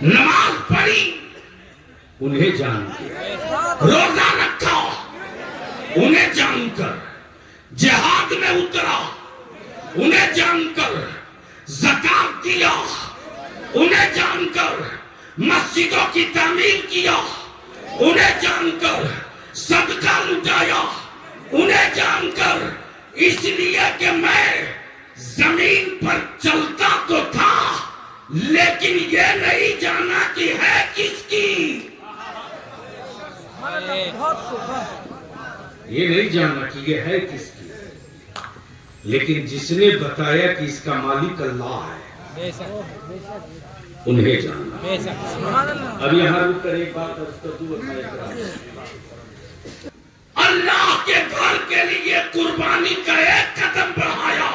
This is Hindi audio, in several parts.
नमाज पढ़ी उन्हें जान के, रोजा रखा उन्हें जानकर, जिहाद में उतरा उन्हें जानकर, ज़कात दिया उन्हें जानकर, मस्जिदों की तामीर किया उन्हें जानकर, सदका लुटाया उन्हें जानकर, इसलिए कि मैं जमीन पर चलता तो था लेकिन ये नहीं जाना कि है किसकी। ये नहीं जाना कि ये है किसकी, लेकिन जिसने बताया कि इसका मालिक अल्लाह है उन्हें जाना। अब यहाँ रुक कर एक बात अल्लाह के घर के लिए कुर्बानी का एक कदम बढ़ाया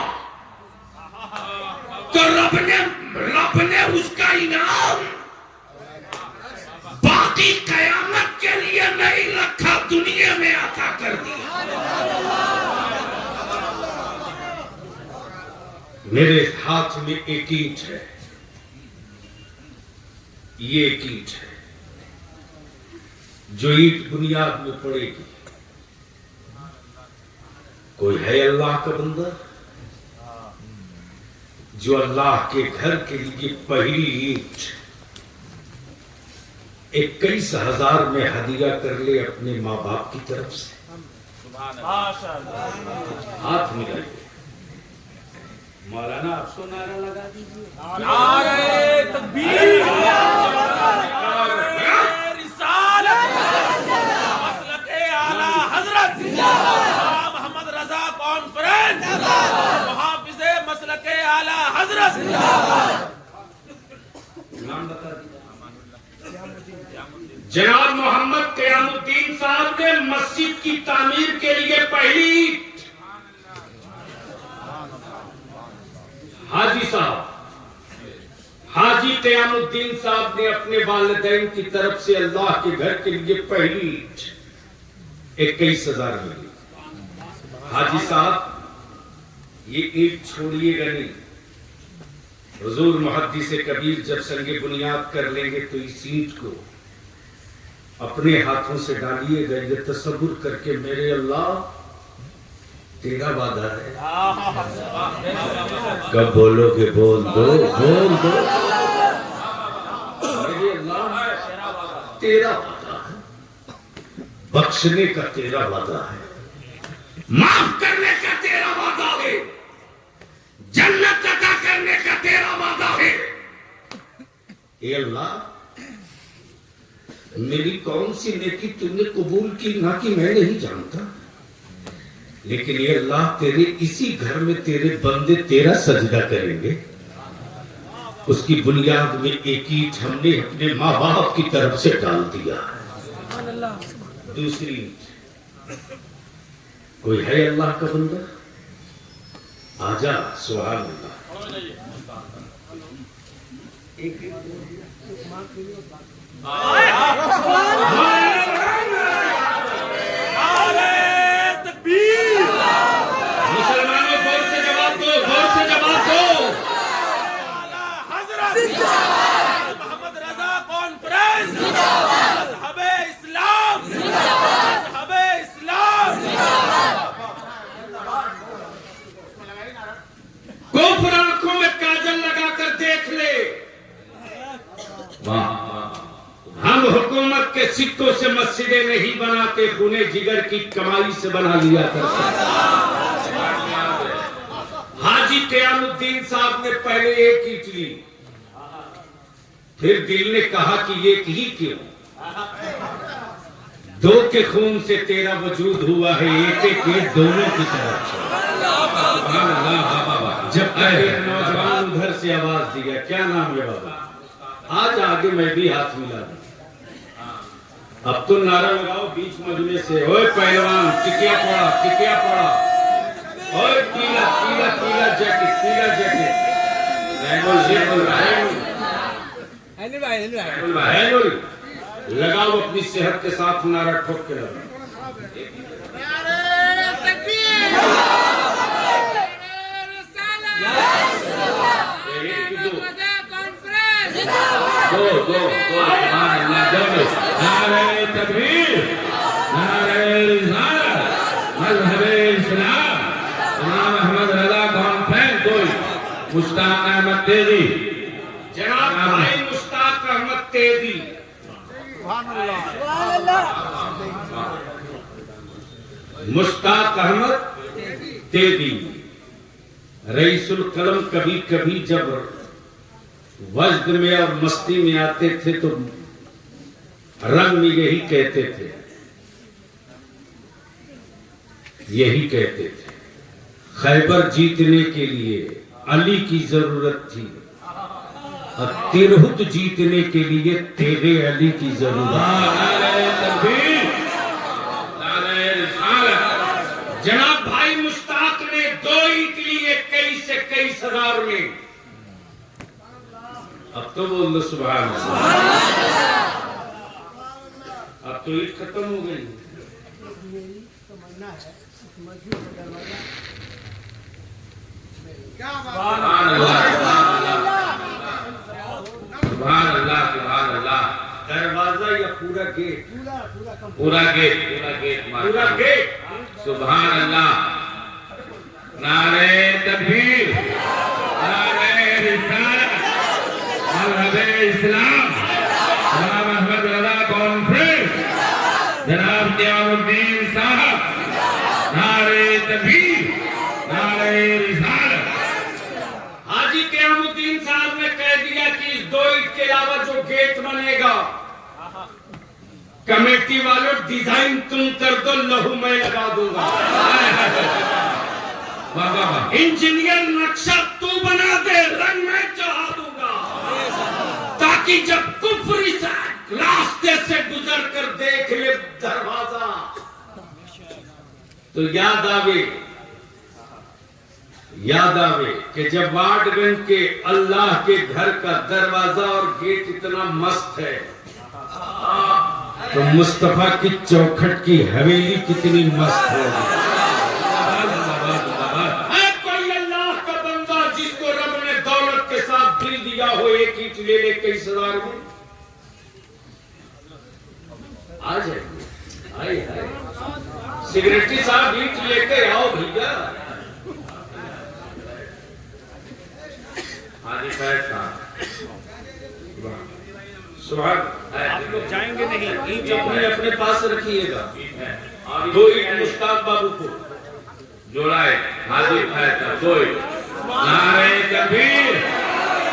तो रब ने उसका इनाम बाकी कयामत के लिए नहीं रखा, दुनिया में अता कर दिया। मेरे हाथ में एक ईंट है, ये एक ईंट है, जो ईंट बुनियाद में पड़ेगी। कोई है अल्लाह का बंदा जो अल्लाह के घर के लिए पहली ईंट 21,000 में हदिया कर ले अपने माँ बाप की तरफ से? हाथ मिलाइए। मौलाना आपको नारा लगा दीजिए। नारे तकबीर, रिसालत, मसलके आला हजरत मोहम्मद रजा कॉन्फ्रेंस, मुहाफिज़े मसलके आला हजरत। नाम बता दीजिए। जनाब मोहम्मद क़यामुद्दीन साहब ने मस्जिद की तामीर के लिए पहली हाजी साहब, हाजी क़यामुद्दीन साहब ने अपने वालिदैन की तरफ से अल्लाह के घर के लिए पहली 21,000 मिली। हाजी साहब ये ईंट छोड़िएगा नहीं। हुजूर मुहद्दिस कबीर जब संगे बुनियाद कर लेंगे तो इस ईंट को अपने हाथों से डालिएगा, ये तसव्वुर करके मेरे अल्लाह तेरा वादा है। कब बोलोगे बोल दो, बोल दो। मेरे अल्लाह तेरा वादा है, बख्शने का तेरा वादा है, माफ करने का तेरा वादा है, जन्नत अता करने का तेरा वादा है। ए अल्लाह मेरी कौन सी नेकी तूने कबूल की ना कि मैं नहीं जानता, लेकिन ये अल्लाह तेरे इसी घर में तेरे बंदे तेरा सजदा करेंगे। उसकी बुनियाद में एक ईंट हमने अपने माँ बाप की तरफ से डाल दिया। दूसरी कोई है अल्लाह का बंदा? आजा, सुभान अल्लाह। मुसलमानों जोर से जवाब दो, जोर से जवाब दो। मोहम्मद रजा कॉन्फ्रेंस, मज़हबे इस्लाम, मज़हबे इस्लाम। कुफ्र आंखों में काजल लगाकर देख ले। हम हुकूमत के सिक्कों से मस्जिदें नहीं बनाते, खूने जिगर की कमाई से बना लिया करते। हाजी क़यामुद्दीन साहब ने पहले एक ईंट ली, फिर दिल ने कहा कि ये ही क्यों, दो के खून से तेरा वजूद हुआ है, एक एक ईंट दोनों की तरफ से। जब एक नौजवान उधर से आवाज दिया, क्या नाम है बाबा? आज आगे मैं भी हाथ मिला दूं। अब तो नारा लगाओ बीच मजमे से, ओए पहलवान टिकिया पड़ा, टिकिया पड़ा, ओए पीला पीला पीला जैकेट, पीला जैकेट। लगाओ अपनी सेहत के साथ नारा ठोक के लगाओ। जिंदाबाद दो सुभान अल्लाह दो नारे तकबीर नारे रिसालत मजहबे इस्लाम इमाम अहमद रजा कॉन्फ्रेंस कोई मुश्ताक अहमद तेजी जनाब भाई मुश्ताक अहमद तेजी मुश्ताक अहमद तेजी रईसुल कलम कभी कभी जब वज्द में और मस्ती में आते थे तो रंग में यही कहते थे खैबर जीतने के लिए अली की जरूरत थी और तिरहुत जीतने के लिए तेरे अली की जरूरत। जनाब भाई मुश्ताक ने 2 ईंट लिए 21 से 21 हजार में। अब तो बोल दो सुभान अल्लाह। अब तो ईद खत्म हो गई। सुभान अल्लाह। दरवाजा या पूरा गेट? पूरा गेट सुभान अल्लाह। नारे तकबीर नारे रिसालत मजहबे इस्लाम इमाम अहमद रजा कॉन्फ्रेंस जनाब क़यामुद्दीन साहब नारे तकबीर नारे रिसालत। हाजी क़यामुद्दीन साहब ने कह दिया कि इस 2 ईंट के अलावा जो गेट बनेगा कमेटी वालों डिजाइन तुम कर दो, लहू मैं लगा दूंगा। इंजीनियर नक्शा तू बना दे, रंग मैं चढ़ा दूंगा, ताकि जब कुफरी से रास्ते से गुजर कर देख ले दरवाजा तो याद आवे कि जब वाटगंज के अल्लाह के घर का दरवाजा और गेट इतना मस्त है तो मुस्तफा की चौखट की हवेली कितनी मस्त है। कोई अल्लाह का बंदा जिसको रब ने दौलत के साथ दिल दिया हो, 1 ईंट ले ले 21 हजार में आ जाएंगे। आए सिगरेटी साहब ईंट लेके आओ भैया। हाजी फैज साहब सुभान आप लोग जाएंगे नहीं, ईंट अपने पास रखिएगा। 2 ईंट मुश्ताक बाबू को जोड़ा है। हाजी फैज साहब 2 नारे तकबीर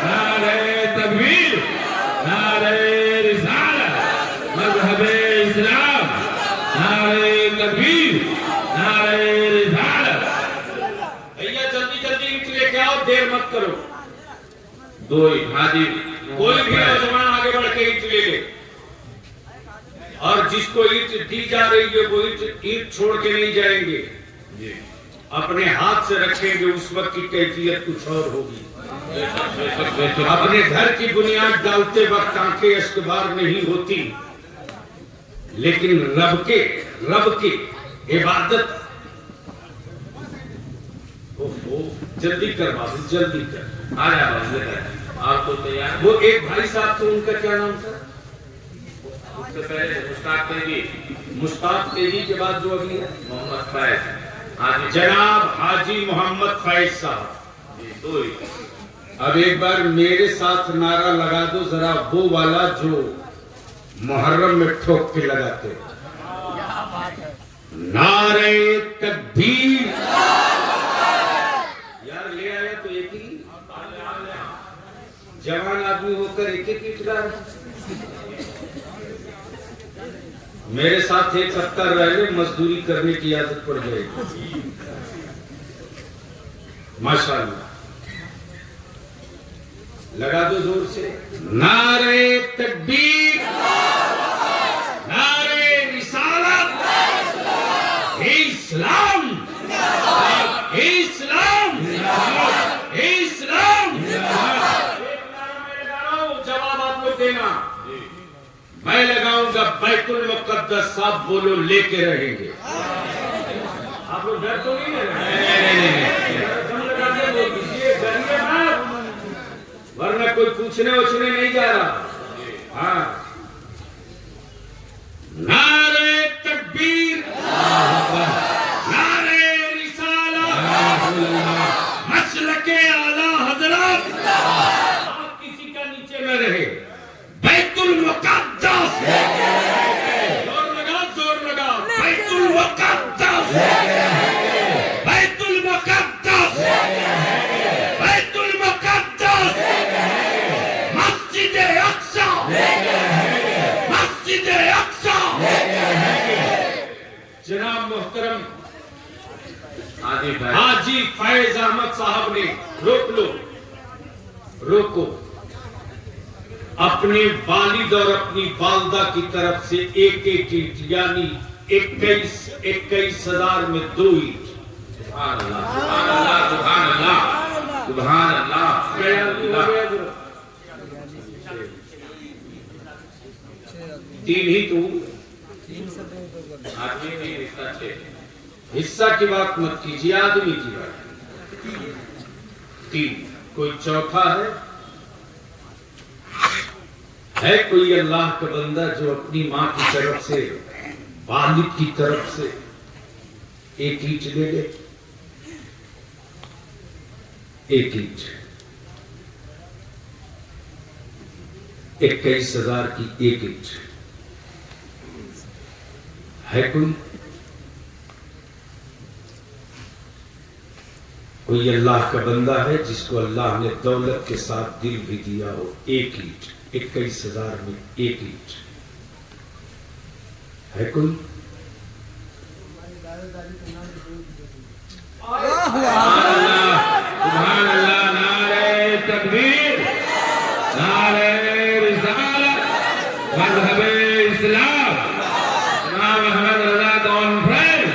नारे तकबीर नारे रिसालत मजहबे इस्लाम नारे तकबीर नारे रिसालत। भैया जल्दी जल्दी ईंट लेके आओ, देर मत करो। 2 हाजी कोई भी नौजवान आगे बढ़ के ईंट ले ले और जिसको ईंट दी जा रही है वो ईंट छोड़ के नहीं जाएंगे, अपने हाथ से रखेंगे। उस वक्त की कैफियत कुछ और होगी। अपने घर की बुनियाद डालते वक्त आंखें अश्कबार नहीं होती, लेकिन रब के इबादत। ओहो जल्दी कर बाबू, जल्दी कर। आ जा आप तो तैयार। वो एक भाई साहब थे, उनका क्या नाम था? उससे पहले मुश्ताक तेजी के बाद जो अगली है मोहम्मद फैज हाजी जनाब हाजी मोहम्मद फैज साहब। अब एक बार मेरे साथ नारा लगा दो जरा, वो वाला जो मुहर्रम में ठोक के लगाते। नारे तकबीर। यार ले आया तो एक ही जवान आदमी होकर एक ईंट ला रहा। मेरे साथ 1 हफ्ता रह मजदूरी करने की आदत पड़ जाएगी माशाअल्लाह। लगा दो जोर से। नारे तकबीर नारे रिसालत इस्लाम इस्लाम इस्लाम। जवाब आप लोग देना। मैं लगाऊंगा बैतुल मुक़द्दस, साहब बोलो लेके रहेंगे। आप लोग डर तो नहीं है? वरना कोई पूछने उछने नहीं जा रहा। आदिफ भाई हाजी फैज अहमद साहब ने, रोक लो, रोको, अपने वालिद और अपनी वालदा की तरफ से एक एक ईंट, यानी 21,000 में 2 ईंट। सुभान अल्लाह, सुभान अल्लाह, सुभान अल्लाह, सुभान अल्लाह। 3 ही तो आदमी की हिस्सा 6। हिस्सा की बात मत कीजिए, आदमी की बात। 3, कोई चौथा है कोई अल्लाह का बंदा जो अपनी माँ की तरफ से, वालिद की तरफ से 1 ईंट ले ले? 1 ईंट 21,000 की 1 ईंट है? कोई अल्लाह का बंदा है जिसको अल्लाह ने दौलत के साथ दिल भी दिया हो? 1 ईंट 21,000 में 1 ईंट है कोई? सुभान अल्लाह, नारे तकबीर, नारे रिसालत, मज़हब इस्लाम, इमाम अहमद रज़ा कॉन्फ्रेंस,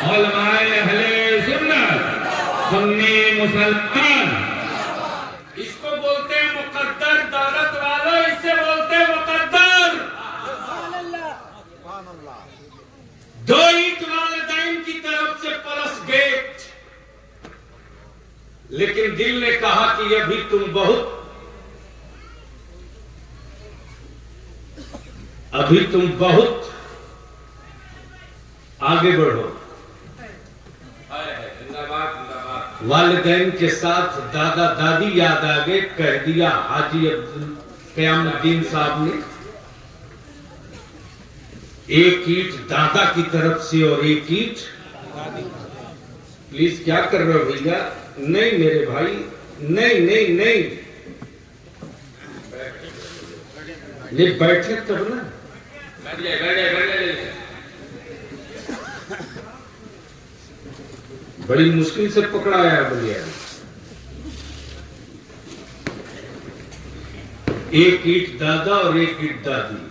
उलमाए अहले सुन्नत, सुन्नी मुसलमान। इसको बोलते हैं मुकद्दर, दौलत वालों, इससे बोलते हैं मुकद्दर। 2 ईंट वालिदैन की तरफ से प्लस गेट। लेकिन दिल ने कहा कि अभी तुम बहुत आगे बढ़ो। जिंदाबाद, जिंदाबाद। वालिदैन के साथ दादा दादी याद आ गए। कह दिया हाजी अब्दुल क़यामुद्दीन साहब ने, 1 ईंट दादा की तरफ से और 1 ईंट। प्लीज क्या कर रहे हो भैया? नहीं मेरे भाई, नहीं नहीं नहीं, ये बैठे तब ना। बैठ जाए, बैठ जाए, बैठ जाए। बड़ी मुश्किल से पकड़ाया है भैया। 1 ईंट दादा और 1 ईंट दादी।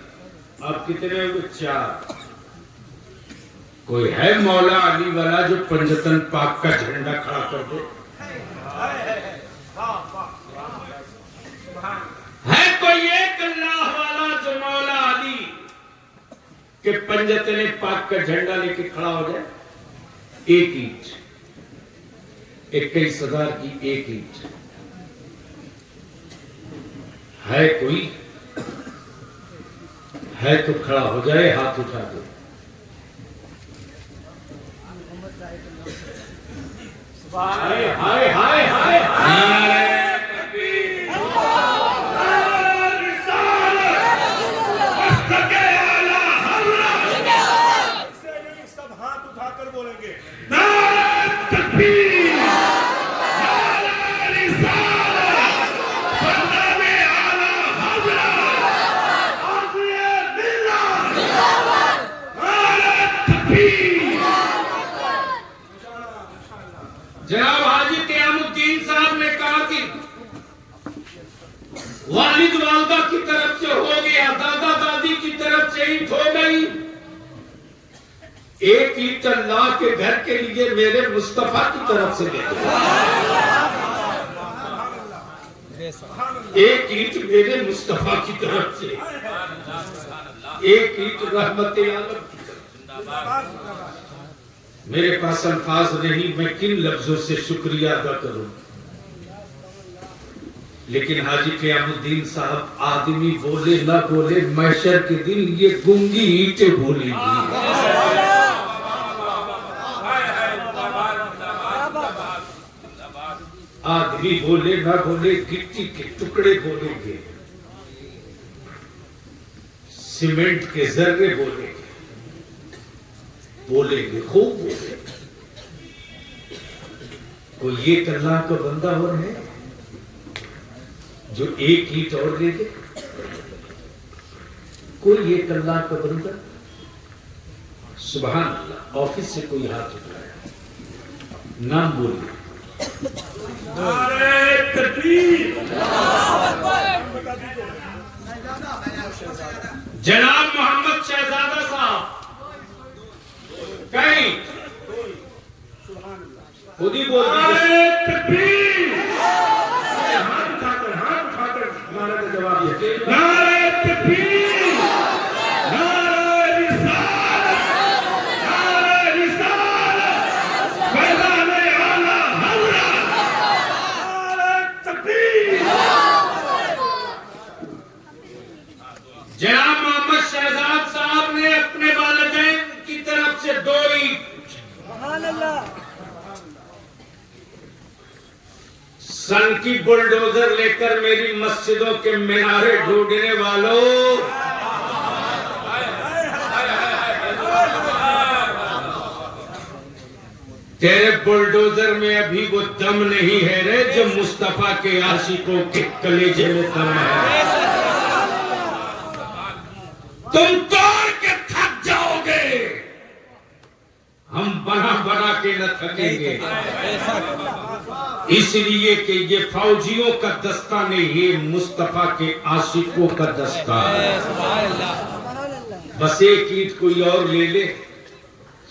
आप कितने हो? 4। कोई है मौला अली वाला जो पंजतन पाक का झंडा खड़ा कर दे? है कोई एक अल्लाह वाला जो मौला अली के पंजतन पाक का झंडा लेके खड़ा हो जाए? 1 ईंट 21,000 की 1 ईंट है कोई? है तो खड़ा हो जाए, हाथ उठा दो। हाय हाय हाय हाय हाय। सब हाथ उठाकर बोलेंगे जनाब हाजी क़यामुद्दीन साहब ने कहा कि वालिद वालदा की तरफ से हो गया, दादा दादी की तरफ से ईंट हो गई। 1 ईंट अल्लाह के घर के लिए मेरे मुस्तफा की तरफ से दे दो। 1 ईंट मेरे मुस्तफा की तरफ से, 1 ईंट रहमत आलम की तरफ। मेरे पास अल्फाज नहीं, मैं किन लफ्जों से शुक्रिया अदा करूं। लेकिन हाजी क़यामुद्दीन साहब, आदमी बोले ना बोले, महशर के दिन ये गूंगी ईंटें बोलेंगी। आदमी बोले ना बोले, गिट्टी के टुकड़े बोलेंगे, सीमेंट के जर्रे बोलेंगे, बोलेंगे, खूब बोलेंगे। कोई एक अल्लाह का बंदा और है जो 1 ईंट और ले दे? कोई एक अल्लाह का बंदा? सुभान अल्लाह। ऑफिस से कोई हाथ उठाया? नाम बोलिए। नारे तकबीर। जनाब मोहम्मद शहजादा साहब कहीं खुद ही बोल दीजिए। नारे तकबीर। हाथ उठाकर नारे का जवाब दिया। नारे तकबीर। नारे रिसालत। नारे रिसालत। फैज़ान आला हज़रत। नारे तकबीर। जनाब मोहम्मद शहजाद साहब ने अपने वालिदैन की तरफ से 2 ईंट सन की बुलडोजर लेकर मेरी मस्जिदों के मीनारे ढूंढने वालों, तेरे बुलडोजर में अभी वो दम नहीं है रे जो मुस्तफा के आशिकों के कलेजे में दम है। तुम तोड़ के थक जाओगे, हम बना बना के न थकेंगे, इसलिए कि ये फौजियों का दस्ता नहीं, ये मुस्तफा के आशिकों का दस्ता है। बस एक ईंट कोई और ले ले,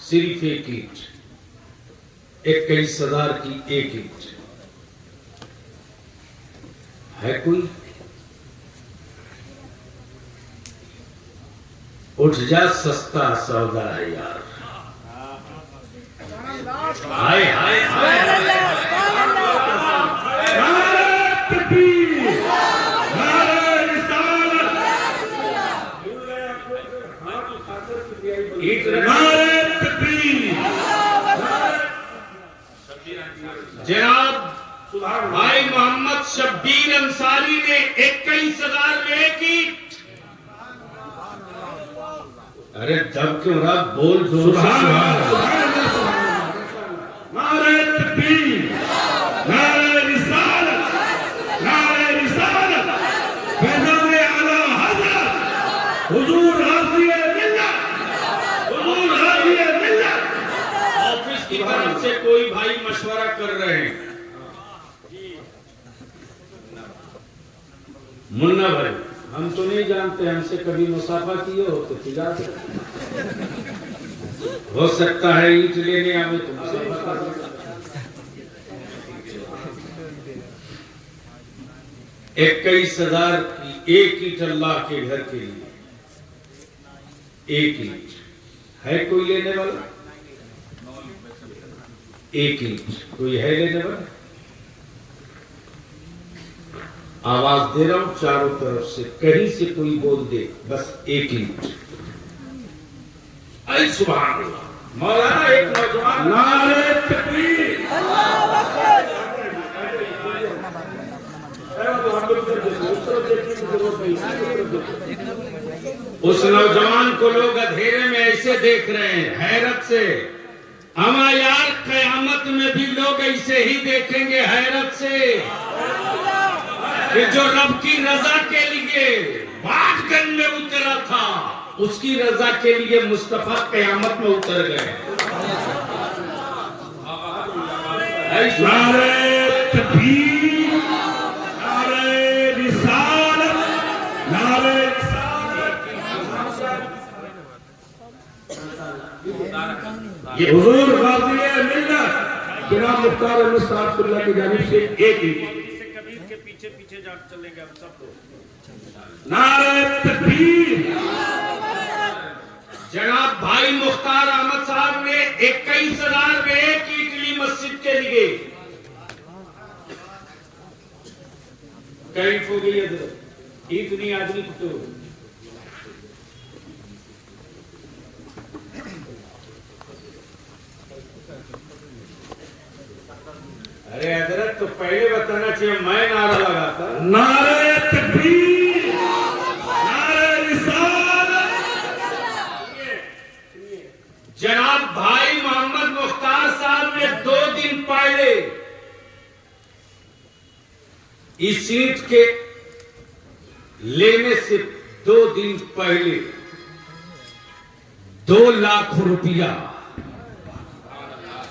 सिर्फ एक ईंट, 21,000 की एक ईंट है। कोई उठ जा, सस्ता सौदा है यार। हाय हाय हाय। नारे तकबीर। नारे रिसालत। ईंट नारे तकबीर। जनाब भाई मोहम्मद शब्बीर अंसारी ने 21,000 में एक ईंट। अरे दब क्यों रहा, बोल जोर से। नारे तकबीर। नारे रिसालत। नारे रिसालत। फैज़ान आला हज़रत। हुजूर गाज़ी मिल्लत। हुजूर गाज़ी मिल्लत। ऑफिस की तरफ से कोई भाई मशवरा कर रहे हैं। मुन्ना भाई, हम तो नहीं जानते, हमसे कभी मुसाफा किए हो तो तिजारत हो सकता है ईंट लेने आवे तो मुसाफा कर लो। 21,000 की एक ईंट अल्लाह के घर के लिए, एक ईंट है। कोई लेने वाला? एक ईंट कोई है लेने वाला? आवाज दे रहा हूं चारों तरफ से, कहीं से कोई बोल दे बस एक ईंट। ऐ सुभान अल्लाह। मौलाना एक नौजवान। नारे तकबीर। उस नौजवान को लोग अंधेरे में ऐसे देख रहे हैं हैरत से। अमा यार कयामत में भी लोग ऐसे ही देखेंगे हैरत से कि जो रब की रजा के लिए वाटगंज में उतरा था, उसकी रजा के लिए मुस्तफा कयामत में उतर गए। नारे तकबीर। नारे रिसालत। नारे ये हुजूर गाज़ी मिल्लत जनाब मुख्तार मुस्तफा की जानिब से एक ही इससे कबीर के पीछे पीछे जा चलेंगे हम सब लोग। नारे तकबीर। जनाब भाई मुख्तार अहमद साहब ने 21,000 में एक इटली मस्जिद के लिए कहीं हो गई है, इतनी आदमी तो अरे हजरत तो पहले बताना चाहिए, मैं नारा लगाता। नारे तकबीर। नारे रिसालत। जनाब भाई मोहम्मद मुख्तार साहब ने 2 दिन पहले इस सीट के लेने से 2 दिन पहले 2 लाख रुपया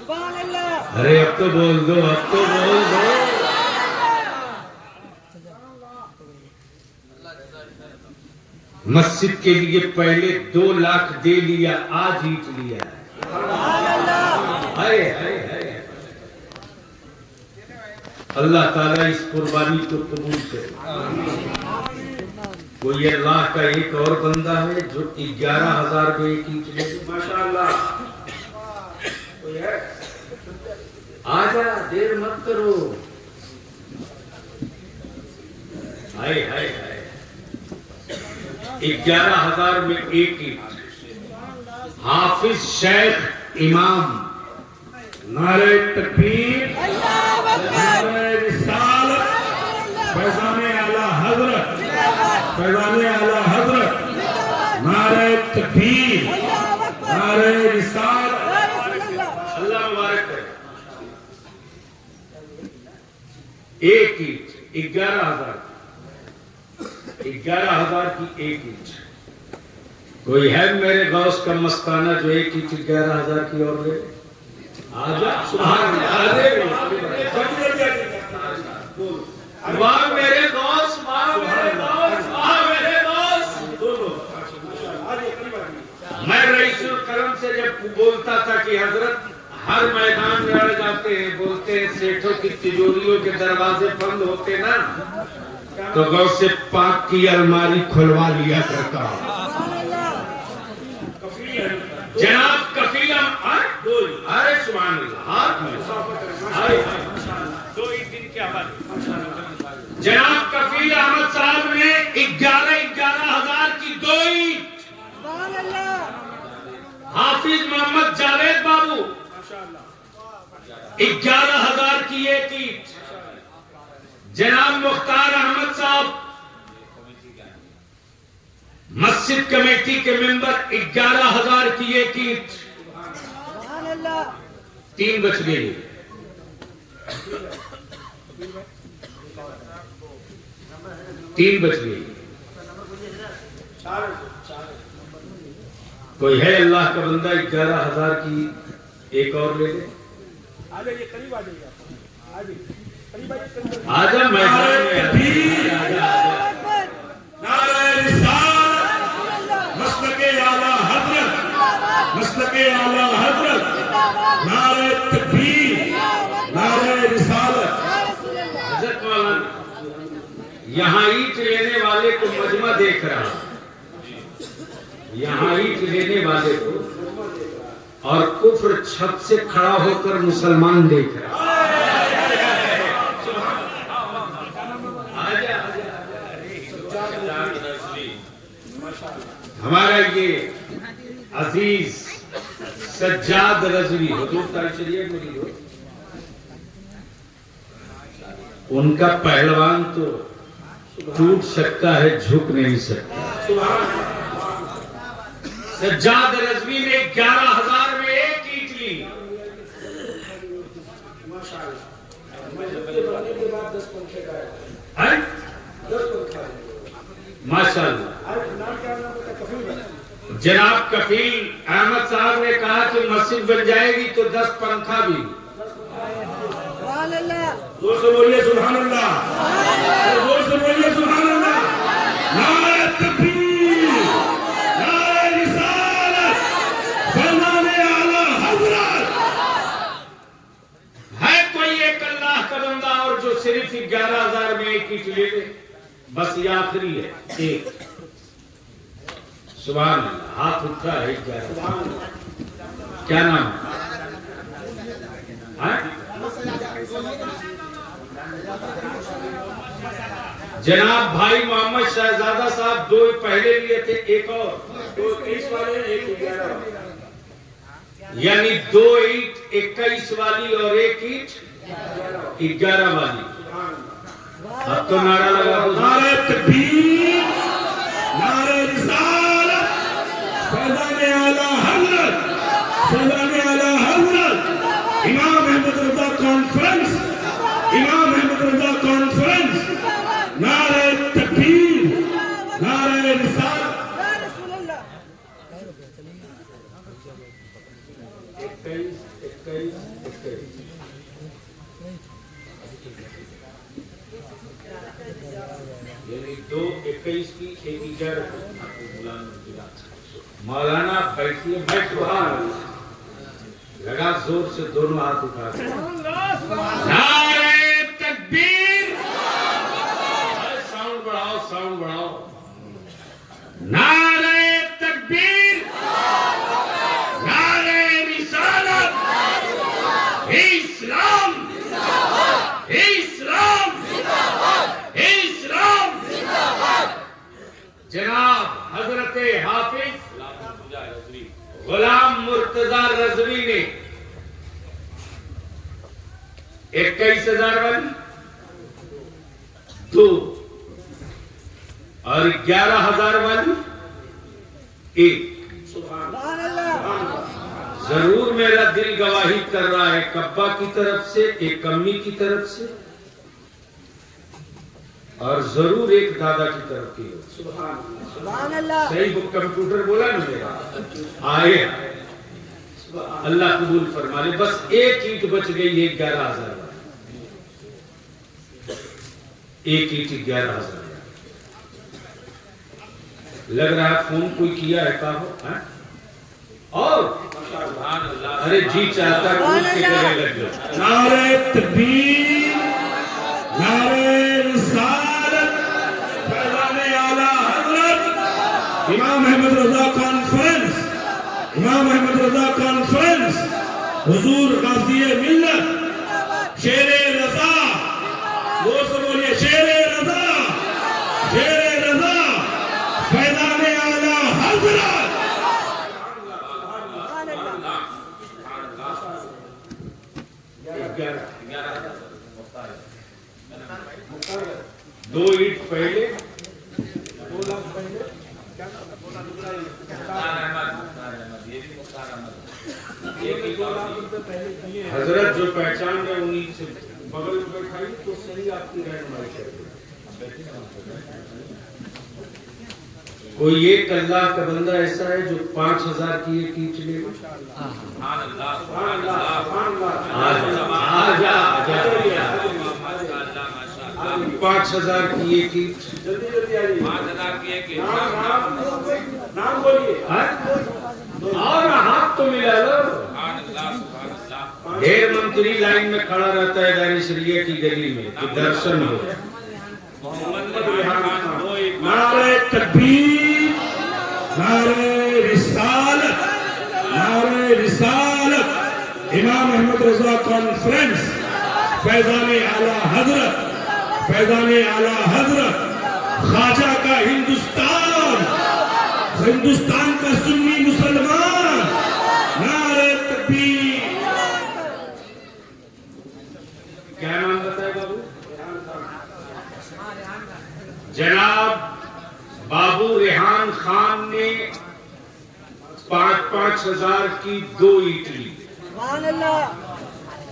अरे अब तो बोल दो, अब तो बोल दो। मस्जिद के लिए पहले 2 लाख दे लिया, आज जीत लिया। हाय हाय हाय। अल्लाह ताला इस कुर्बानी को कबूल करे। कोई अल्लाह का एक और बंदा है जो 11,000 में एक ईंट ले। माशाअल्लाह। कोई है? आजा, देर मत करो। हाय हाय हाय। 11,000 में एक ईंट। हाफिज शेख इमाम। नारे तकबीर, नारे रिसालत, फैज़ाने आला हजरत, फैज़ाने आला हजरत, नारे तकबीर, नारे रिसालत। अल्लाह मुबारक करे। एक ईंट 11,000, 11,000 की एक ईंट। कोई है मेरे गौस का मस्ताना जो एक ईंट 11,000 की और ले? आजा, सुभान वाह मेरे गौस, वाह मेरे गौस, वाह मेरे गौस। मैं रईसुल करम से जब बोलता था कि हजरत हर मैदान में अड़ जाते हैं, बोलते हैं सेठों की तिजोरियों के दरवाजे बंद होते ना, तो गौस से पाक की अलमारी खुलवा लिया करता हूं। जनाब कफील अरे सुभान अल्लाह। जनाब कफील अहमद साहब ने 11,000 की 2 ईंट। हाफिज मोहम्मद जावेद बाबू 11,000 की 1 ईंट। जनाब मुख्तार अहमद साहब मस्जिद कमेटी के मेंबर 11,000 की 1 ईंट। 3 बच गई। कोई है अल्लाह का बंदा 11,000 की एक और ले ले? आजा मैदान में। नारे रिसालत, मसलके आला हजरत, मसलके आला हजरत, नारे तकबीर, नारे रिसालत। हजरत मौलाना यहाँ ईंट लेने वाले को मजमा देख रहा, यहाँ ईंट लेने वाले को, और कुफ्र छत से खड़ा होकर मुसलमान देख रहा। हमारा ये अजीज सज्जाद रजवी हुजूर ताशरीफ मेरी हो, उनका पहलवान तो टूट सकता है, झुक नहीं सकता। सज्जाद रजवी ने 11,000 में एक ईंट ली। माशाअल्लाह। जनाब कफील अहमद साहब ने कहा कि मस्जिद बन जाएगी तो 10 पंखा भी। जोर से बोलिए सुभान अल्लाह, जोर से बोलिए सुभान अल्लाह। नारे तकबीर, नारे रिसालत, फैज़ाने आला हजरत। है कोई एक अल्लाह का बंदा और जो सिर्फ 11,000 में एक ईंट ले ले? बस ये आखिरी है एक। सुभान अल्लाह। हाथ उठा है 11,000। क्या नाम है? जनाब भाई मोहम्मद शहजादा साहब 2 पहले लिए थे, एक और 2 21 वाले, एक 11, यानी 2 ईंट 21 वाली और एक ईंट 11 वाली। अब तो नारा लगा दो। नारे तकबीर, नारे रिसालत, फैज़ाने आला हजरत, फैज़ाने आला हजरत। इमाम अहमद रजा कॉन्फ्रेंस, इमाम अहमद रजा कॉन्फ्रेंस। नारे तकबीर, नारे रिसालत। 21, 21, 21। यानी 2 21 की 1 11 मौलाना बैठिए, बैठ लगा जोर से दोनों हाथ उठा नारे तकबीर, साउंड बढ़ाओ, साउंड बढ़ाओ, नारे तकबीर, नारे रिसालत, इस्लाम, इस्लाम, इस्लाम। जनाब हजरत हाफिज गुलाम मुर्तजा रजवी ने 21,000 वाली 2 और 11,000 वाली 1। जरूर मेरा दिल गवाही कर रहा है, कब्बा की तरफ से, एक कम्मी की तरफ से, और जरूर एक दादा की तरफ की हो। सही वो कंप्यूटर बोला ना मेरा, आए अल्लाह कबूल फरमा ले। बस एक ईंट बच गई है 11,000, एक ईंट 11,000। लग रहा है फोन कोई किया है का हो, है? और अरे जी चाहता है कूद के गले लग जाओ। नारे तकबीर, नारे रिसालत, फैज़ाने आला हज़रत इमाम अहमद रजा कॉन्फ्रेंस, इमाम अहमद रजा कॉन्फ्रेंस, हुजूर गाज़ी मिल्लत, शेरे रज़ा, वो सब बोलिए शेरे रज़ा, शेरे रज़ा, फैज़ाने आला हज़रत। 2 ईंट पहले, 2 लाख पहले हजरत जो पहचान है उन्हीं से बगल में बैठाई तो सही आपकी रहनुमाई करेगी। कोई एक अल्लाह का बंदा ऐसा है जो 5,000 की एक ईंट लेगा? आजा 5,000 की एक ईंट, 5,000 की एक नाम बोलिए और हाथ तो मिला लो। ढेर मंत्री लाइन में खड़ा रहता है दारी शरीया की गली में कि दर्शन हो। नारे तकबीर, नारे रिसालत, नारे रिसालत, इमाम अहमद रजा कॉन्फ्रेंस, फैज़ाने आला हज़रत, फैज़ाने आला हज़रत, ख्वाजा का हिंदुस्तान, हिंदुस्तान का सुन्नी मुसलमान। नारे तकबीर। क्या नाम बताए बाबू? जनाब बाबू रेहान खान ने 5,000 की 2 ईंट ली।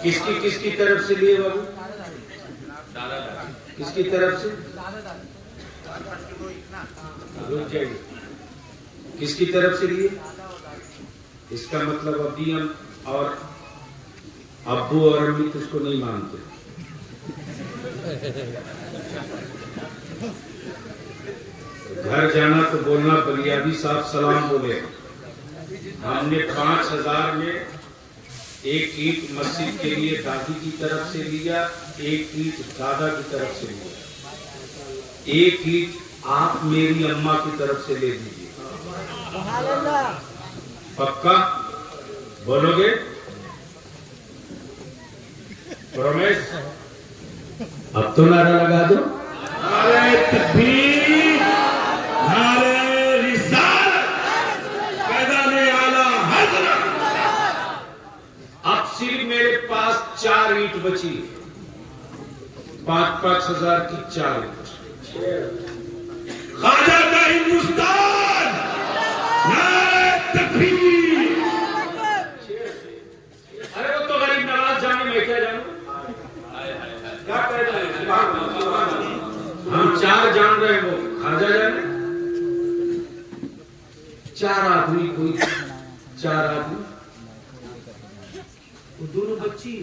किसकी तरफ से लिए बाबू? किसकी तरफ से? रुक जाइए, किसकी तरफ से लिए? इसका मतलब अभी हम और अब्बू और अम्मी तुझको नहीं मानते। घर जाना तो बोलना बलियाबी साहब सलाम बोले। हमने 5,000 में एक ईंट मस्जिद के लिए दादी की तरफ से लिया, एक ईंट दादा की तरफ से लिया, एक ईंट आप मेरी अम्मा की तरफ से ले लीजिए। पक्का बोलोगे? प्रॉमिस? अब तो नारा लगा दो। नारे तकबीर, नारे रिसालत, फैज़ाने आला हज़रत। अब सिर्फ मेरे पास 4 ईंट बची, 5,000 की 4 ईंट। ख्वाजा का हिंदुस्तान, नारे तकबीर। अरे वो तो गरीब नवाज जाने, मैं क्या जानूं? हम 4 जान रहे हैं, वो ख्वाजा जाने। 4 आदमी, कोई 4 आदमी वो दोनों बच्ची।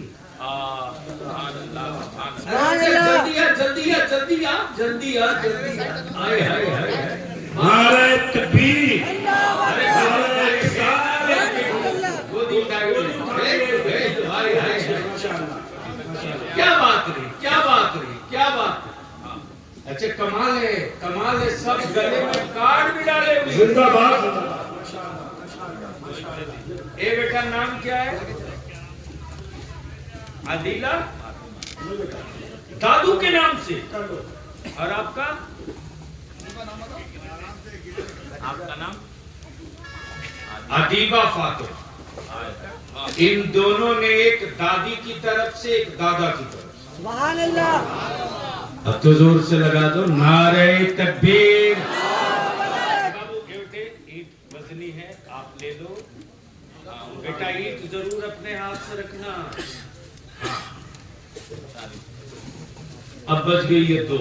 जल्दी आ जल्दी आ जल्दी आ जल्दी आ जल्दी आ। हाय हाय हाय। नारे तकबीर, वो दिखाई हाय हाय। क्या बात रही, क्या बात रही, क्या बात रही। अच्छा कमाल है, सब गले में कार्ड भी डाले हुए। जिंदाबाद। ए बेटा नाम क्या है? आदिला, दादू के नाम से। और आपका नाम? अदीबा फातिमा। इन दोनों ने एक दादी की तरफ से एक दादा की तरफ से। सुभान अल्लाह। अब तो जोर से लगा दो नारे तकबीर। बाबू बेटे ईंट वजनी है, आप ले लो। बेटा ईंट जरूर अपने हाथ से रखना। अब बच गई है दो।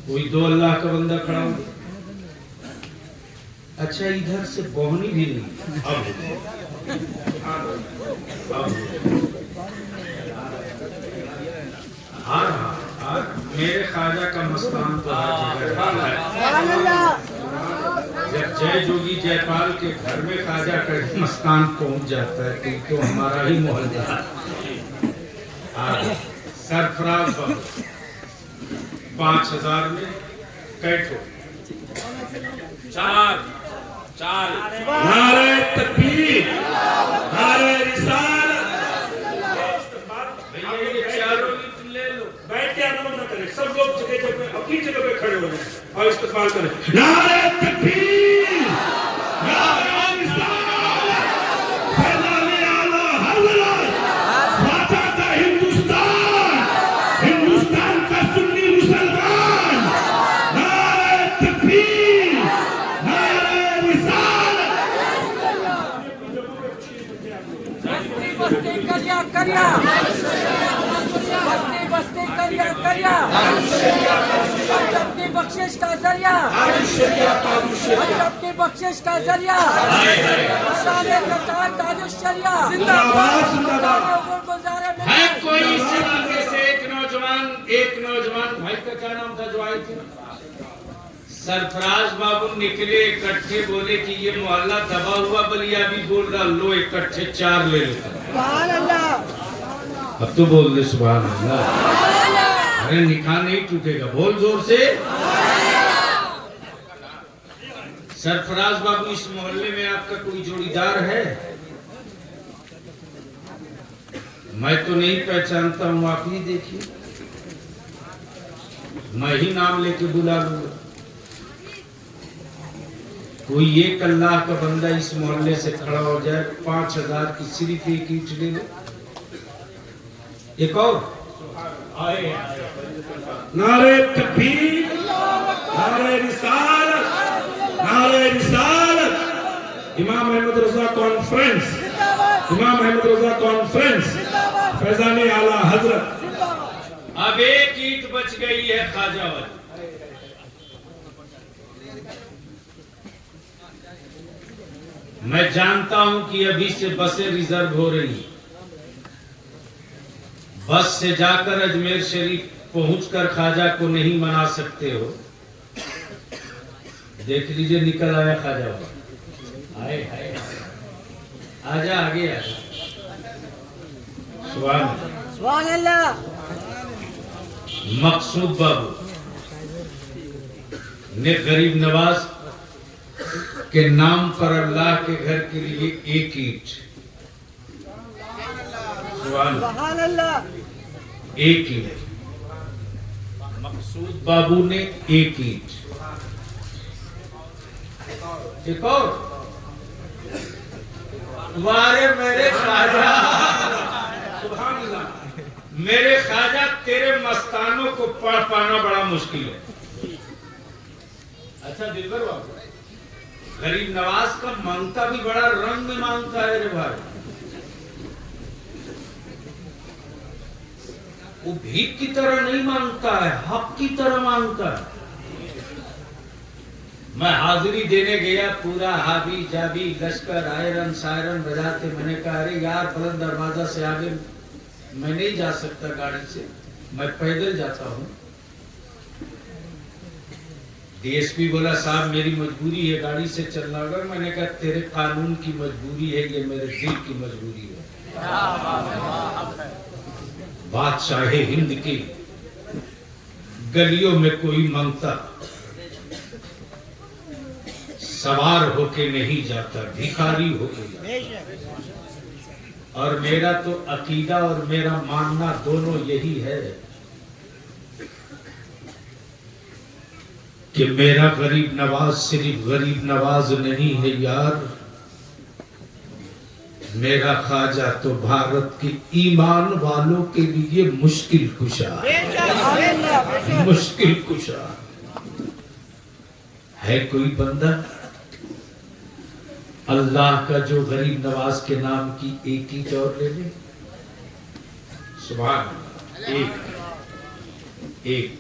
कोई दो अल्लाह का बंदा खड़ा हो। अच्छा इधर से बोहनी भी नहीं। अब मेरे ख्वाजा का मस्तान तो जब जय जोगी जयपाल के घर में ख्वाजा का मस्तान पहुंच जाता है तो हमारा ही मोहल्ला। सरफराज बाबू 5000 में कैठो। चार। नारे तकबीर, नारे रिसालत। भैया ये चारों ईंट ले लो। बैठ के आंदोलन न करें, सब लोग जगह पे अपनी जगह पे खड़े हो जाएं और इस्तेमाल करें। नारे तकबीर, नारे रिसालत, फैज़ाने आला हज़रत, ख्वाजा का हिंदुस्तान, हिंदुस्तान का सुन्नी मुसलमान। नारे तकबीर, नारे रिसालत। बस्ती करिया करिया, बस्ती करिया करिया, सबकी बख्शिश का जरिया, सबकी बख्शिश का जरिया। है कोई इस इलाके से एक नौजवान भाई का क्या नाम था जो आए थे? सरफराज बाबू निकले इकट्ठे, बोले कि ये मोहल्ला दबा हुआ बलिया भी बोल रहा, लो इकट्ठे 4 ले लेता। सुभान अल्लाह। अब तो बोल दे सुभान अल्लाह। अरे निकाह नहीं टूटेगा, बोल जोर से। सरफराज बाबू इस मोहल्ले में आपका कोई जोड़ीदार है? मैं तो नहीं पहचानता हूँ, आप ही देखिए। मैं ही नाम लेके बुला लूंगा। कोई एक अल्लाह का बंदा इस मोहल्ले से खड़ा हो जाए, 5000 की सिर्फ एक ईंट ले लो। एक और नारे तकबीर, नारे रिसालत, नारे रिसालत। इमाम अहमद रजा कॉन्फ्रेंस, इमाम अहमद रजा कॉन्फ्रेंस, फैज़ाने आला हजरत। अब एक ईंट बच गई है ख्वाजा वाली। मैं जानता हूं कि अभी से बसें रिजर्व हो रही। बस से जाकर अजमेर शरीफ पहुंचकर ख्वाजा को नहीं मना सकते हो। देख लीजिए निकल आया ख्वाजा वाला। आए आए आजा आगे आजा। सुभान अल्लाह। मकसूद बाबू ने गरीब नवाज के नाम पर अल्लाह के घर के लिए एक ईंट। सुभान अल्लाह। एक ईंट। मकसूद बाबू ने एक ईंट। एक और। वारे मेरे ख्वाजा, मेरे ख्वाजा तेरे मस्तानों को पढ़ पाना बड़ा मुश्किल है। अच्छा दिलबर बाबू, गरीब नवाज का मांगता भी बड़ा रंग में मांगता है रे भाई। वो भीख की तरह नहीं मांगता है, हक की तरह मांगता है। मैं हाजिरी देने गया, पूरा हावी जावी लश्कर आयरन सायरन बजाते। मैंने कहा अरे यार बुलंद दरवाजा से आगे मैं नहीं जा सकता गाड़ी से, मैं पैदल जाता हूँ। डीएसपी बोला साहब मेरी मजबूरी है, गाड़ी से चलना होगा। मैंने कहा तेरे कानून की मजबूरी है, ये मेरे दिल की मजबूरी है। बादशाह हिंद की गलियों में कोई मंगता सवार होके नहीं जाता, भिखारी होके जाता। और मेरा तो अकीदा और मेरा मानना दोनों यही है कि मेरा गरीब नवाज सिर्फ गरीब नवाज नहीं है यार, मेरा ख्वाजा तो भारत के ईमान वालों के लिए मुश्किल कुशा, मुश्किल कुशा है। कोई बंदा अल्लाह का जो गरीब नवाज के नाम की एक ही चौर ले ले? सुभान एक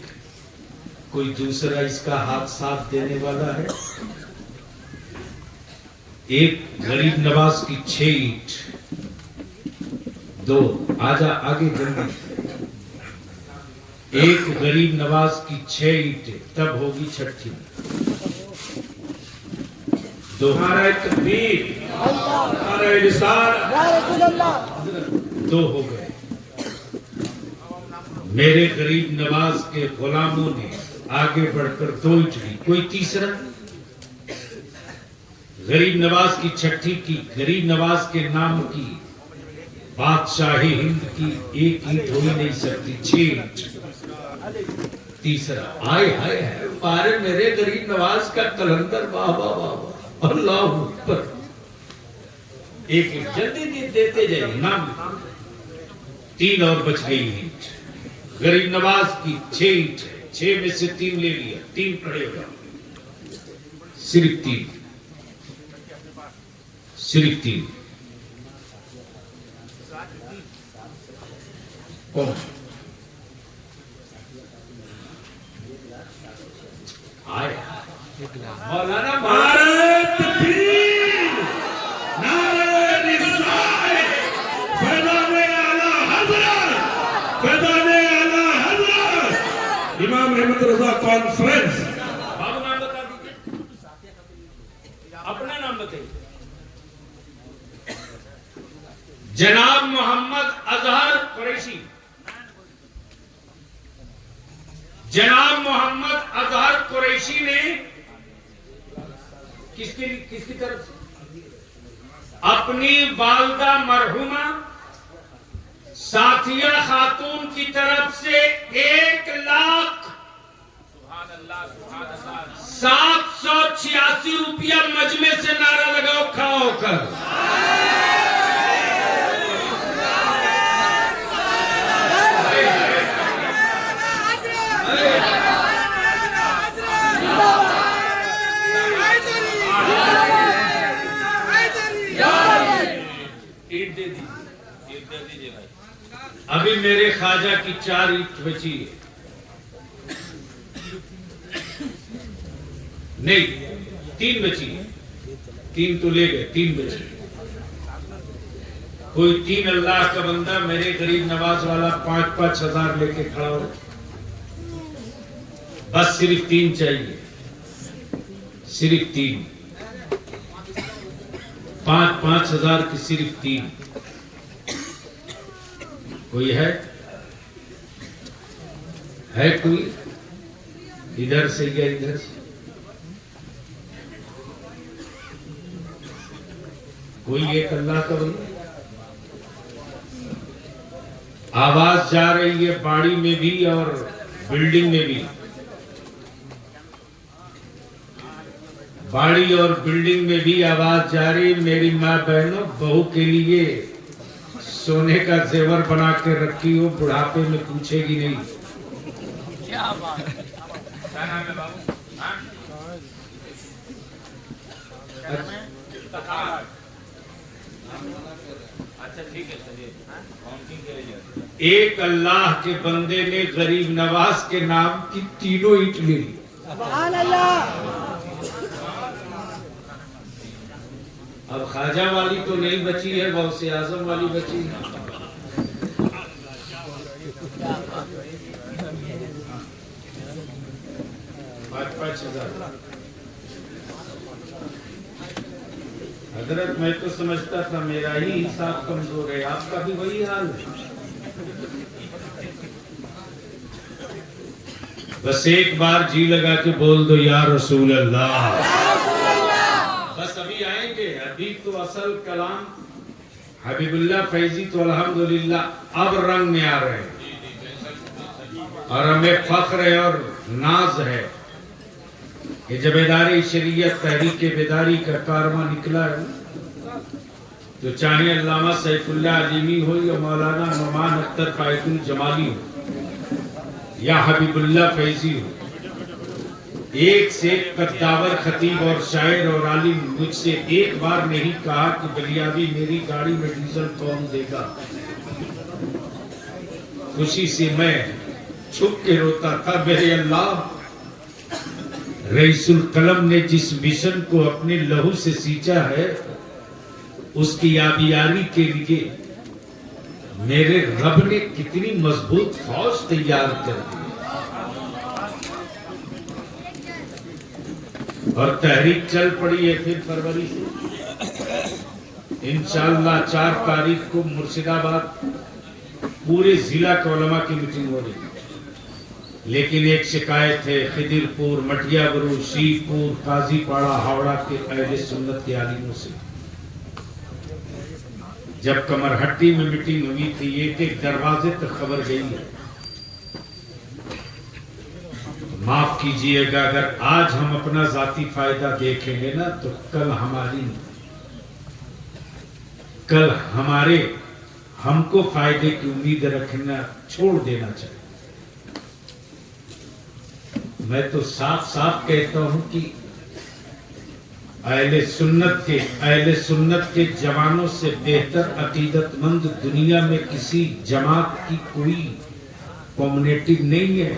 कोई दूसरा इसका हाथ साथ देने वाला है? एक गरीब नवाज की 6 ईंट, 2 आजा आगे जल्दी। एक गरीब नवाज की 6 ईंट तब होगी छठी। 2 नारे तकबीर, नारे रिसालत, या रसूल अल्लाह। 2 हो गए। मेरे गरीब नवाज के गुलामों ने आगे बढ़कर 2 ईंट ली। कोई तीसरा? गरीब नवाज की छठी की, गरीब नवाज के नाम की बादशाही हिंद की एक ईंट हो ही नहीं सकती, 6 ईंट। तीसरा आए हाय है पारे मेरे गरीब नवाज का कलंदर, वाह वाह वाह अल्लाह ऊपर। एक ईंट जल्दी देते जाइए नाम। 3 और बच गई ईंट। गरीब नवाज की 6 ईंट, 6 में से 3 ले लिया, 3 खड़े हो गए। सिर्फ 3, सिर्फ 3। कौन? आए मौलाना नारे तकबीर, नारे रिसालत, फैज़ाने आला हज़रत, फैज़ाने आला हज़रत इमाम अहमद रज़ा कॉन्फ्रेंस। बाबू नाम बता दीजिए, अपना नाम बताइए। जनाब मोहम्मद अजहर कुरैशी। जनाब मोहम्मद अजहर कुरैशी ने किसकी तरफ से? अपनी वालदा मरहुमा साथिया खातून की तरफ से 1,786 रुपया मजमे से नारा लगाओ खड़ा होकर। अभी मेरे ख्वाजा की 4 ईंट बची है, नहीं 3 बची है। 3 तो ले गए, 3 बची। कोई 3 अल्लाह का बंदा मेरे गरीब नवाज वाला 5-5 हजार लेके खड़ा हो। बस सिर्फ 3 चाहिए, सिर्फ 3। 5-5 हजार की सिर्फ 3। कोई है कोई? इधर से या इधर से? कोई एक अल्लाह का बंदा? आवाज जा रही है बाड़ी में भी और बिल्डिंग में भी। बाड़ी और बिल्डिंग में भी आवाज जा रही है। मेरी माँ बहनों, बहू के लिए सोने का जेवर बना के रखी हो, बुढ़ापे में पूछेगी नहीं। क्या बात है? क्या नाम है बाबू? अच्छा ठीक है, चलिए काउंटिंग के लिए। एक अल्लाह के बंदे ने गरीब नवाज के नाम की 3 ईंट ले ली। सुभान अल्लाह। अब ख्वाजा वाली तो नहीं बची है, गौसे आजम वाली बची है। पाँच हजार। हजरत मैं तो समझता था मेरा ही हिसाब कमजोर है, आपका भी वही हाल है। बस एक बार जी लगा के बोल दो या रसूल अल्लाह। बस अभी आएंगे, अभी तो असल कलाम हबीबुल्लाह फैजी तो अल्हम्दुलिल्लाह अब रंग में आ रहे हैं और हमें फख्र है और नाज है कि जबेदारी शरीयत तहरीक बेदारी का कारवा निकला है, तो चाहे अल्लामा सैफुल्लाह अलीमी हो या मौलाना नुमान अख्तर फायदुल जमाली हो या हबीबुल्लाह फैजी हो, एक से एक कद्दावर खतीब और शायर और आलिम मुझसे एक बार नहीं कहा कि बलियाबी मेरी गाड़ी में डीजल कौन देगा। खुशी से मैं छुप के रोता था, मेरे अल्लाह रईसुल कलम ने जिस मिशन को अपने लहू से सींचा है उसकी आबियारी के लिए मेरे रब ने कितनी मजबूत फौज तैयार कर दी और तहरीक चल पड़ी है। फिर फरवरी से इंशाअल्लाह 4 तारीख को मुर्शिदाबाद पूरे जिला के उलमा की मीटिंग हो रही है, लेकिन एक शिकायत है खिदिरपुर, मटियाबरू, शीरपुर, काजीपाड़ा, हावड़ा के अहले सुन्नत के आलिमों से। जब कमरहट्टी में मीटिंग हुई थी, एक दरवाजे तक खबर गई है। माफ कीजिएगा, अगर आज हम अपना जाती फायदा देखेंगे ना तो कल हमारे हमको फायदे की उम्मीद रखना छोड़ देना चाहिए। मैं तो साफ साफ कहता हूं कि अहले सुन्नत के जवानों से बेहतर अकीदतमंद दुनिया में किसी जमात की कोई कम्युनिटी नहीं है।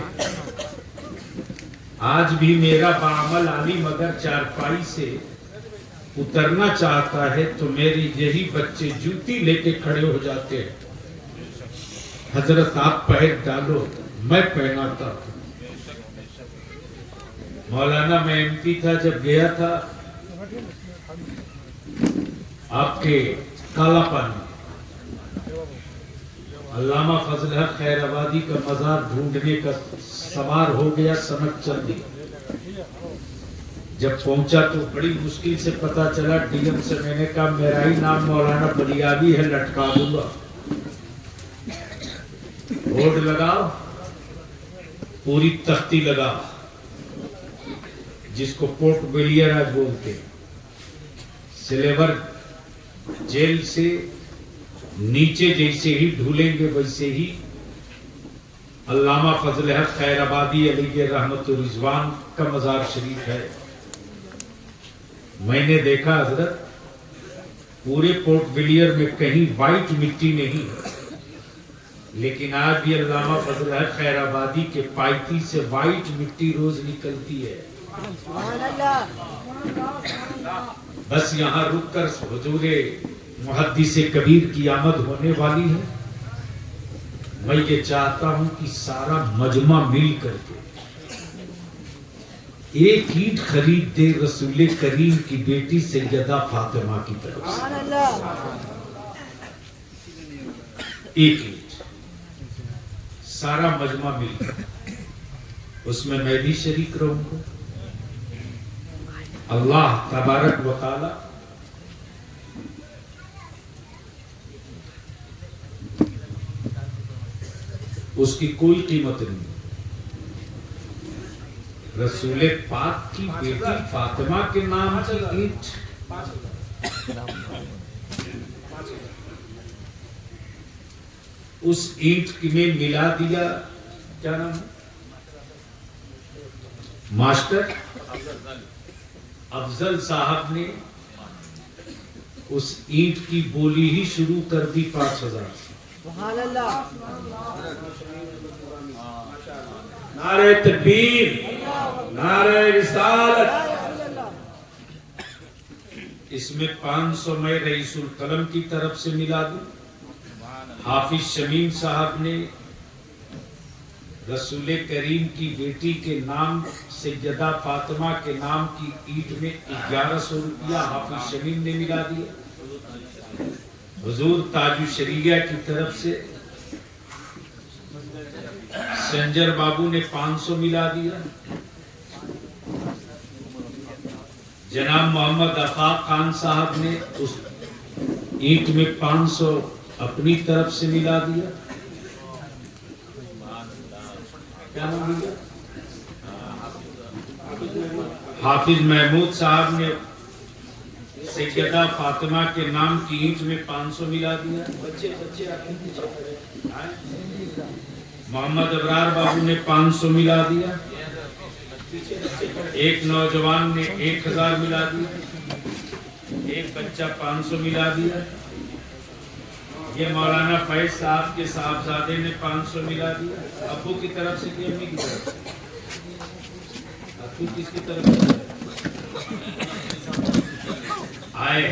आज भी मेरा बामल आलिम अगर चारपाई से उतरना चाहता है तो मेरे यही बच्चे जूती लेके खड़े हो जाते हैं, हजरत आप पैर डालो, मैं पहनाता हूं। मौलाना मैं एमपी था, जब गया था आपके कालापानी, अल्लामा फजल हक खैराबादी का मजार ढूंढने का सवार हो गया, सनक चल दी। जब पहुंचा तो बड़ी मुश्किल से पता चला, डीएम से मैंने कहा मेरा ही नाम मौलाना बलियाबी है, लटका दूंगा। बोर्ड लगाओ, पूरी तख्ती लगाओ, जिसको पोर्ट बेलियर आज बोलते, सिलेवर जेल से नीचे जैसे ही ढूलेंगे वैसे ही अल्लामा फजल हक खैराबादी अलैहि रहमतुर रिजवान का मजार शरीफ है। मैंने देखा हजरत पूरे पोर्ट बिलियर में कहीं वाइट मिट्टी नहीं, लेकिन आज भी अल्लामा फजल हक खैराबादी के पाइती से वाइट मिट्टी रोज निकलती है। बस यहाँ रुककर हुजूरे मुहद्दिसे कबीर की आमद होने वाली है। मैं ये चाहता हूं कि सारा मजमा मिल करके एक ईंट खरीद दे रसूल करीम की बेटी सैयदा फातिमा की तरफ से। एक ईंट, सारा मजमा मिल, उसमें मैं भी शरीक रहूंगा। अल्लाह तबारक व तआला उसकी कोई कीमत नहीं। रसूल पाक की बेटी फातिमा के नाम की ईंट, उस ईंट में मिला दिया, क्या नाम है, मास्टर अफजल साहब ने उस ईंट की बोली ही शुरू कर दी 5000 से। नारे तकबीर, नारे रिसालत। इसमें 500 मैं रईसुल कलम की तरफ से मिला दूं। हाफिज शमीम साहब ने रसूल करीम की बेटी के नाम सैयदा फातिमा के नाम की ईद में 1100 रुपया हाफिज शमीम ने मिला दिया। हुजूर ताजु शरीया की तरफ से संजर बाबू ने 500 मिला दिया। जनाब मोहम्मद अफाक खान साहब ने उस ईंट में 500 अपनी तरफ से मिला दिया। क्या नाम दिया? हाफिज महमूद साहब ने सैयदा फातिमा के नाम की ईंट में 500 मिला दिया। मोहम्मद अबरार बाबू ने 500 मिला दिया। एक नौजवान ने 1000 मिला दिया। एक बच्चा 500 मिला दिया। ये मौलाना फैज साहब के साहबजादे ने 500 मिला दिया। अब्बू की तरफ से कि अम्मी की तरफ से? अब्बू किसकी तरफ से? आए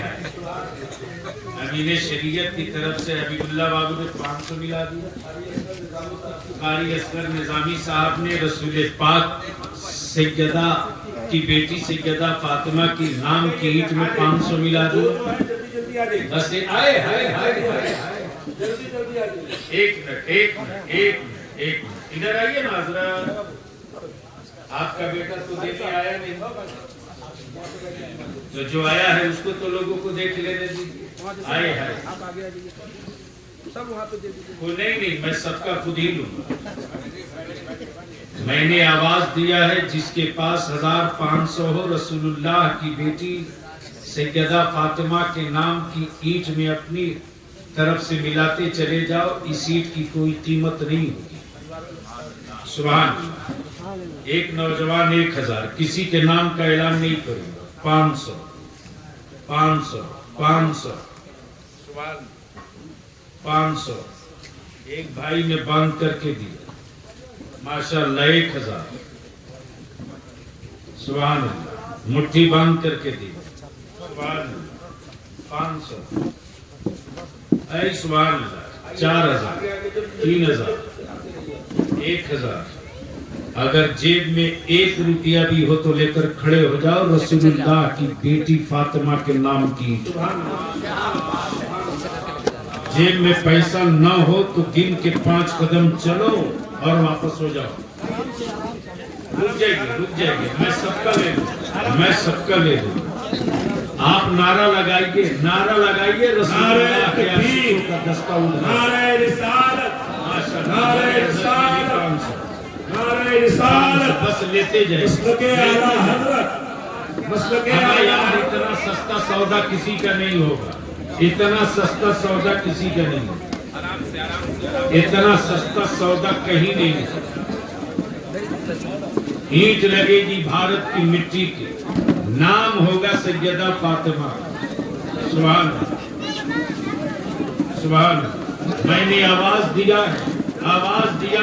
अमीने शरीयत की तरफ से हबीबुल्लाह बाबू ने 500 मिला दिया। कारी असगर निजामी साहब ने रसूल पाक सैयदा की बेटी सैयदा फातिमा की नाम की ईंट में 500 मिला दिया। बस आए एक मिनट इधर आइए ना जरा। आपका बेटा तो देने आया नहीं, तो जो आया है उसको तो लोगों को देख लेने दीजिए। आए सब वहाँ पे दे दीजिए। नहीं, मैं सबका खुद ही लूंगा। मैंने आवाज दिया है जिसके पास 1500 हो रसूलुल्लाह की बेटी सैयदा फातिमा के नाम की ईंट में अपनी तरफ से मिलाते चले जाओ। इस ईंट की कोई कीमत नहीं होगी। सुभान। एक नौजवान 1000, किसी के नाम का ऐलान नहीं करूंगा। 500 500 500 500 एक भाई ने बांध करके दिया, माशाअल्लाह। 1000 सुभान अल्लाह। मुट्ठी बांध करके दी, सुभान अल्लाह। 500 ऐ सुभान अल्लाह। 4000 3000 1000। अगर जेब में 1 रुपया भी हो तो लेकर खड़े हो जाओ। रसूलुल्लाह की बेटी फातिमा के नाम की। जेब में पैसा न हो तो गिन के 5 कदम चलो और वापस हो जाओ। रुक जाएगी। मैं सबका ले लूं। आप नारा लगाइए रसूलुल्लाह के आशिकों का दस्ता उठा। नारे रिसालत, नारे रिसालत, नारे रिसालत। बस लेते जाइए। मसलके आला हज़रत, मसलके यार इतना सस्ता सौदा किसी का नहीं होगा। इतना सस्ता सौदा किसी का नहीं होगा। इतना सस्ता सौदा कहीं नहीं है। ईंट लगेगी भारत की मिट्टी की, नाम होगा सैयदा फातिमा। सुभान सुभान। मैंने आवाज दिया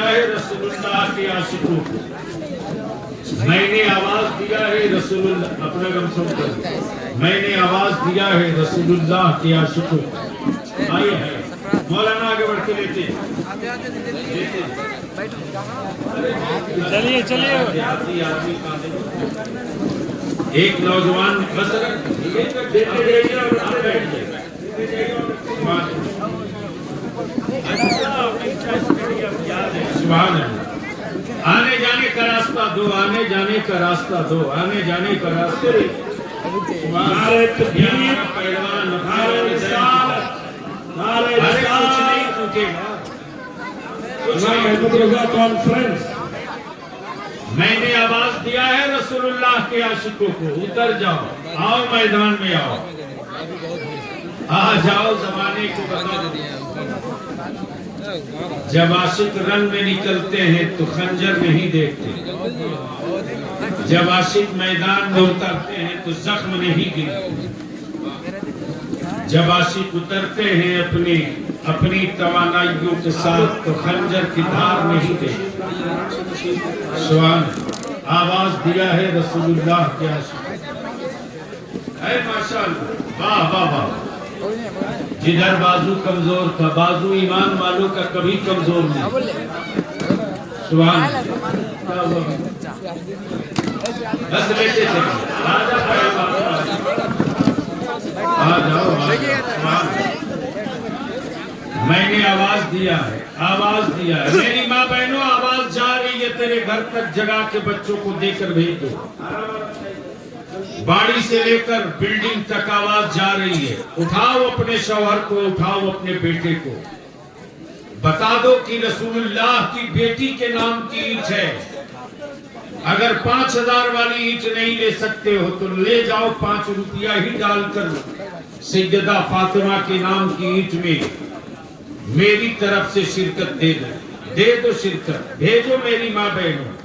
है रसूलुल्लाह के आशिकों को। मैंने आवाज दिया है रसूलुल्लाह, अपना गम सुन। मैंने आवाज दिया है रसूलुल्लाह के आशिकों को। आइए मौलाना आगे बढ़ के लेते चलिए। एक नौजवान बस सुभान अल्लाह। आने जाने का रास्ता दो, आने जाने का रास्ता दो, आने जाने का रास्ता। नारे तकबीर, पहलवान नारे रिसालत, नारे कुछ नहीं टूटेगा। महमूद रजा कॉन्फ्रेंस। मैंने आवाज दिया है रसूलुल्लाह के आशिकों को, उतर जाओ, आओ मैदान में आओ, आ जाओ, जमाने को बताओ। जब आशिक रंग में निकलते हैं तो खंजर नहीं देखते। जब आशिक मैदान में उतरते हैं तो जख्म नहीं गिरते। जब आशिक उतरते हैं अपनी तवानाइयों के साथ तो खंजर की धार नहीं देखते। सुभान। आवाज दिया है रसूलुल्लाह के आशिक। माशाअल्लाह। वाह वाह वाह। जिधर बाजू कमजोर था, बाजू ईमान वालों का कभी कमजोर नहीं। सुभान अल्लाह। बस लेते थे, आ जाओ। मैंने आवाज दिया है, आवाज दिया है। मेरी माँ बहनों, आवाज जा रही है तेरे घर तक, जगा के बच्चों को देकर भेज दो। बाड़ी से लेकर बिल्डिंग तक आवाज जा रही है। उठाओ अपने शौहर को, उठाओ अपने बेटे को, बता दो कि रसूलुल्लाह की बेटी के नाम की ईंट है। अगर 5000 वाली ईंट नहीं ले सकते हो तो ले जाओ, 5 रुपया ही डालकर सैयदा फातिमा के नाम की ईंट में मेरी तरफ से शिरकत दे दो शिरकत। भेजो मेरी माँ बहनों।